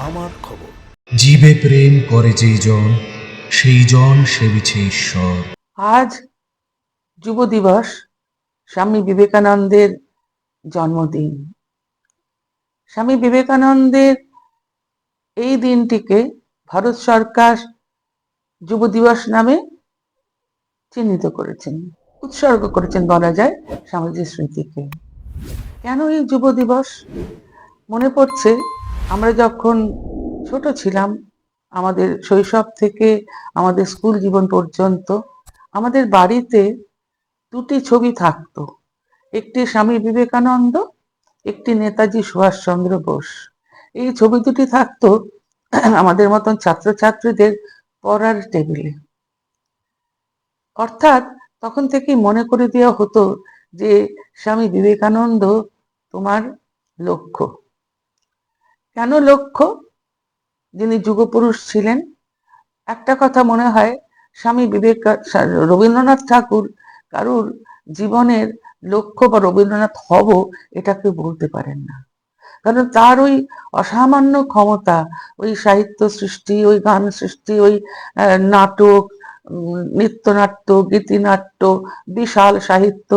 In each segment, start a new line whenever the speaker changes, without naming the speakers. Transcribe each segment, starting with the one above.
আমার খবর।
জীবে প্রেম করে যেই জন, সেই জন সেবিছে ঈশ্বর।
আজ যুব দিবস, স্বামী বিবেকানন্দের জন্মদিন। স্বামী বিবেকানন্দের এই দিনটিকে ভারত সরকার যুব দিবস নামে চিহ্নিত করেছেন, উৎসর্গ করেছেন বলা যায় স্বামীজির স্মৃতিকে। কেন এই যুব দিবস? মনে পড়ছে আমরা যখন ছোট ছিলাম, আমাদের শৈশব থেকে আমাদের স্কুল জীবন পর্যন্ত আমাদের বাড়িতে দুটি ছবি থাকতো, একটি স্বামী বিবেকানন্দ, একটি নেতাজি সুভাষচন্দ্র বোস। এই ছবি দুটি থাকতো আমাদের মতন ছাত্রছাত্রীদের পড়ার টেবিলে। অর্থাৎ তখন থেকেই মনে করে দেওয়া হতো যে স্বামী বিবেকানন্দ তোমার লক্ষ্য। কেন লক্ষ্য? যিনি যুগপুরুষ ছিলেন। একটা কথা মনে হয়, স্বামী রবীন্দ্রনাথ ঠাকুর কারুর জীবনের লক্ষ্য বা রবীন্দ্রনাথ হব এটা কেউ বলতে পারেন না। কারণ তার ওই অসামান্য ক্ষমতা, ওই সাহিত্য সৃষ্টি, ওই গান সৃষ্টি, ওই নাটক, নৃত্যনাট্য, গীতিনাট্য, বিশাল সাহিত্য,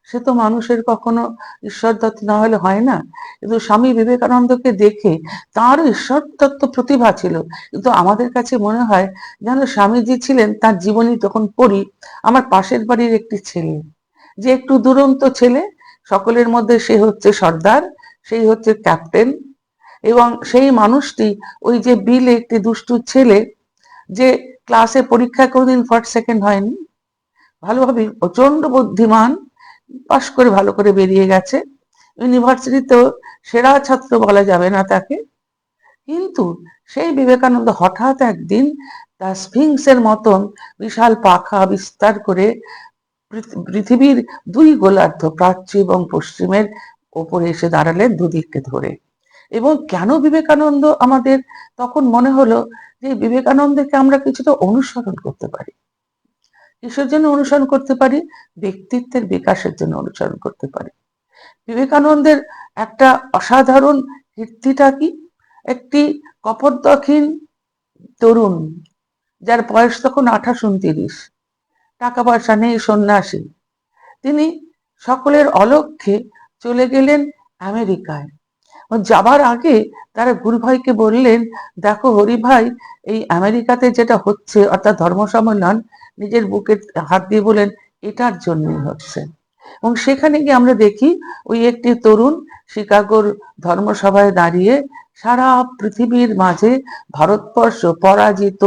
সে তো মানুষের কখনো ঈশ্বরদত্ত না হলে হয় না। কিন্তু স্বামী বিবেকানন্দকে দেখে তারও ঈশ্বরদত্ত প্রতিভা ছিল, কিন্তু আমাদের কাছে মনে হয় যেন স্বামীজি ছিলেন, তার জীবনী যখন পড়ি, আমার পাশের বাড়ির একটি ছেলে, যে একটু দুরন্ত ছেলে, সকলের মধ্যে সে হচ্ছে সর্দার, সেই হচ্ছে ক্যাপ্টেন। এবং সেই মানুষটি, ওই যে বিলে একটি দুষ্টু ছেলে, যে ক্লাসে পরীক্ষা কোনোদিন ফার্স্ট সেকেন্ড হয়নি, ভালোভাবে প্রচন্ড বুদ্ধিমান, পাশ করে ভালো করে বেরিয়ে গেছে, ইউনিভার্সিটিতেও সেরা ছাত্র বলা যাবে না তাকে। কিন্তু সেই বিবেকানন্দ হঠাৎ একদিন তার স্ফিংসের মতন বিশাল পাখা বিস্তার করে পৃথিবীর দুই গোলার্ধ, প্রাচ্য এবং পশ্চিমের ওপরে এসে দাঁড়ালেন দুদিককে ধরে। এবং কেন বিবেকানন্দ আমাদের তখন মনে হলো যে বিবেকানন্দকে আমরা কিছুটা অনুসরণ করতে পারি। কিসের জন্য অনুসরণ করতে পারি? ব্যক্তিত্বের বিকাশের জন্য অনুসরণ করতে পারি। বিবেকানন্দের একটা অসাধারণ কীর্তিটা কি? একটি কপোর্দক্ষিণ তরুণ, যার বয়স তখন 28-29, টাকা পয়সা নেই, সন্ন্যাসী, তিনি সকলের অলক্ষ্যে চলে গেলেন আমেরিকায়। যাবার আগে তারা গুরু ভাইকে বললেন, দেখো হরি ভাই, এই আমেরিকাতে যেটা হচ্ছে অর্থাৎ ধর্ম সম্মেলন, নিজের বুকে হাত দিয়ে বলেন এটার জন্যই হচ্ছে। এবং সেখানে গিয়ে আমরা দেখি ওই একটি তরুণ শিকাগোর ধর্মসভায় দাঁড়িয়ে সারা পৃথিবীর মাঝে ভারতবর্ষ পরাজিত,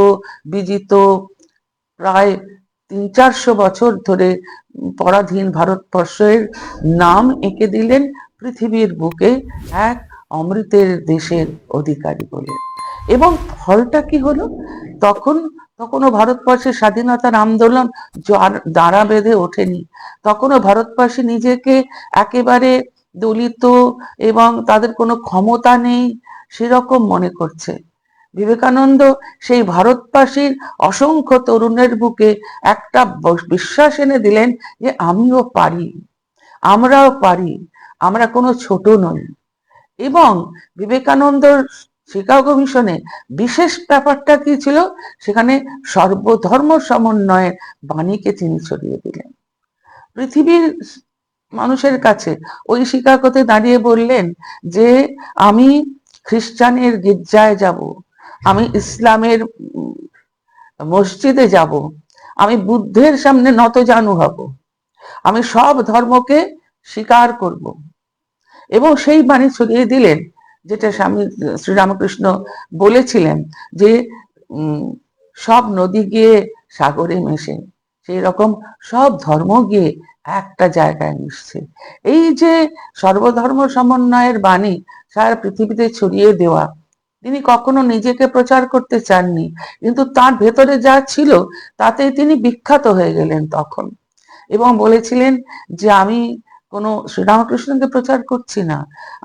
বিজিত, প্রায় 300-400 বছর ধরে পরাধীন ভারতবর্ষের নাম এঁকে দিলেন পৃথিবীর বুকে এক অমৃতের দেশের অধিকারী বলে। এবং ফলটা কি হলো? তখন তখনও ভারতবর্ষের স্বাধীনতার আন্দোলন দাঁড়া বেঁধে ওঠেনি। তখনও ভারতবাসী নিজেকে একেবারে দলিত এবং তাদের কোনো ক্ষমতা নেই সেরকম মনে করছে। বিবেকানন্দ সেই ভারতবাসীর অসংখ্য তরুণের বুকে একটা বিশ্বাস এনে দিলেন যে আমিও পারি, আমরাও পারি, আমরা কোনো ছোট নই। এবং বিবেকানন্দর শিকাগো মিশনে বিশেষ ব্যাপারটা কি ছিল? সেখানে সর্বধর্ম সমন্বয়ের বাণীকে তিনি ছড়িয়ে দিলেন পৃথিবীর মানুষের কাছে। ওই শিকাগোতে দাঁড়িয়ে বললেন যে আমি খ্রিস্টানের গির্জায় যাব, আমি ইসলামের মসজিদে যাব, আমি বুদ্ধের সামনে নতজানু হব, আমি সব ধর্মকে স্বীকার করব। এবং সেই বাণী ছড়িয়ে দিলেন, যেটা স্বামী শ্রীরামকৃষ্ণ বলেছিলেন যে সব নদী গিয়ে সাগরে মেশে, সেই রকম সব ধর্ম গিয়ে একটা জায়গায় মিশছে। এই যে সর্বধর্ম সমন্বয়ের বাণী সারা পৃথিবীতে ছড়িয়ে দেওয়া, তিনি কখনো নিজেকে প্রচার করতে চাননি, কিন্তু তার ভেতরে যা ছিল তাতে তিনি বিখ্যাত হয়ে গেলেন তখন। এবং বলেছিলেন যে আমি কোনো শ্রীরামকৃষ্ণকে প্রচার করছি না,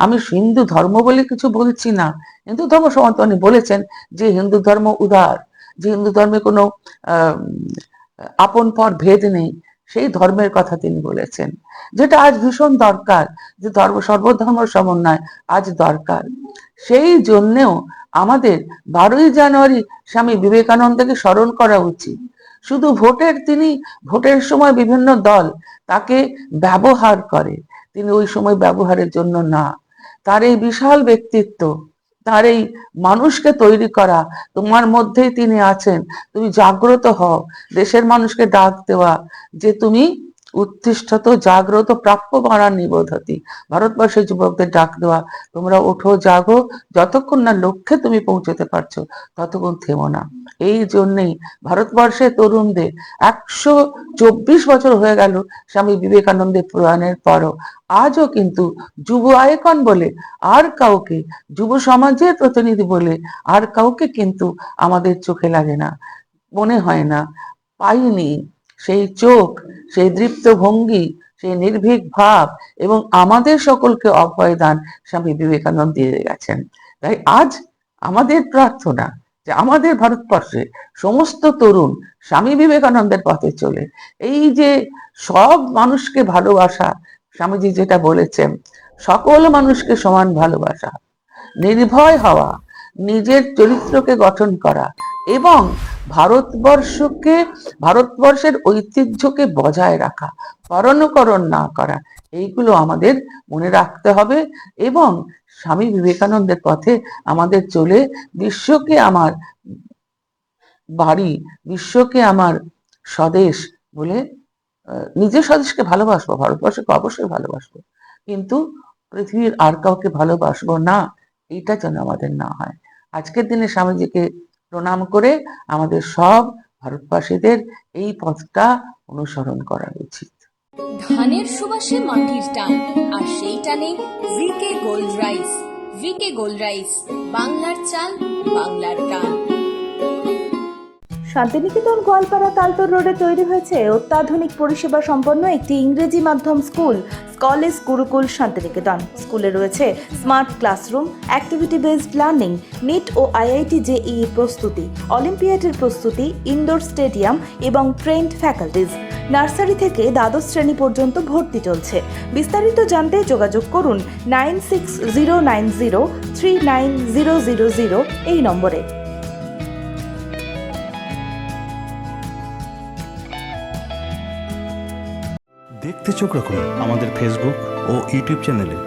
আমি হিন্দু ধর্ম বলে কিছু বলছি না। হিন্দু ধর্ম সম্বন্ধে উনি বলেছেন যে হিন্দু ধর্ম উদার, যে হিন্দু ধর্মে কোনো আপন পর ভেদ নেই, সেই ধর্মের কথা তিনি বলেছেন, যেটা আজ ভীষণ দরকার, যে সর্বধর্ম সমন্বয় আজ দরকার। সেই জন্যেও আমাদের 12ই জানুয়ারি স্বামী বিবেকানন্দকে স্মরণ করা উচিত। শুধু ভোটের সময় বিভিন্ন দল তাকে ব্যবহার করে, তিনি ওই সময় ব্যবহারের জন্য না। তার এই বিশাল ব্যক্তিত্ব, তার এই মানুষকে তৈরি করা, তোমার মধ্যেই তিনি আছেন, তুমি জাগ্রত হও, দেশের মানুষকে ডাক দেওয়া যে তুমি উত্তিষ্ঠত জাগ্রত প্রাপ্য বাড়ান নিবোধতি, ভারতবর্ষের যুবকদের ডাক দেওয়া, তোমরা ওঠো জাগো, যতক্ষণ না লক্ষ্যে তুমি পৌঁছতে পারছো ততক্ষণ থেমো না। এই জন্যেই ভারতবর্ষের তরুণদের 124 বছর হয়ে গেল স্বামী বিবেকানন্দের প্রয়াণের পরও আজও কিন্তু যুব আইকন বলে আর কাউকে, যুব সমাজের প্রতিনিধি বলে আর কাউকে কিন্তু আমাদের চোখে লাগে না, মনে হয় না, পাইনি সেই চোখ, সেই দৃপ্ত ভঙ্গি, সেই নির্ভীক ভাব এবং আমাদের সকলকে অভয়দান স্বামী বিবেকানন্দ দিয়ে গেছেন। তাই আজ আমাদের প্রার্থনা যে আমাদের ভারতবর্ষে সমস্ত তরুণ স্বামী বিবেকানন্দের পথে চলে, এই যে সব মানুষকে ভালোবাসা, স্বামীজি যেটা বলেছেন, সকল মানুষকে সমান ভালোবাসা, নির্ভয় হওয়া, নিজের চরিত্রকে গঠন করা এবং ভারতবর্ষের ঐতিহ্যকে বজায় রাখা, পরানুকরণ না করা, এইগুলো আমাদের মনে রাখতে হবে এবং স্বামী বিবেকানন্দের পথে আমাদের চলে বিশ্বকে আমার বাড়ি, বিশ্বকে আমার স্বদেশ বলে নিজের স্বদেশকে ভালোবাসবো, ভারতবর্ষকে অবশ্যই ভালোবাসবো, কিন্তু পৃথিবীর আর কাউকে ভালোবাসবো না, এইটা যেন আমাদের না হয়। আজকের দিনে স্বামীজিকে প্রণাম করে আমাদের সব ভারতবাসীদের এই পথটা অনুসরণ করা উচিত।
ধানের সুবাসে মাটির টান, আর সেই টানে V K gold rice. V K gold rice, বাংলার চাল, বাংলার গান।
শান্তিনিকেতন গোয়ালপাড়া তালতর রোডে তৈরি হয়েছে অত্যাধুনিক পরিষেবা সম্পন্ন একটি ইংরেজি মাধ্যম স্কুল, স্কলেজ গুরুকুল শান্তিনিকেতন। স্কুলে রয়েছে smart classroom, activity based learning, NEET ও আইআইটি জেইই প্রস্তুতি, অলিম্পিয়াডের প্রস্তুতি, ইনডোর স্টেডিয়াম এবং ট্রেন্ড ফ্যাকাল্টিজ। নার্সারি থেকে দ্বাদশ শ্রেণী পর্যন্ত ভর্তি চলছে। বিস্তারিত জানতে যোগাযোগ করুন 9609039000 এই নম্বরে।
দেখতে চোখ রাখুন আমাদের ফেসবুক ও ইউটিউব চ্যানেলে।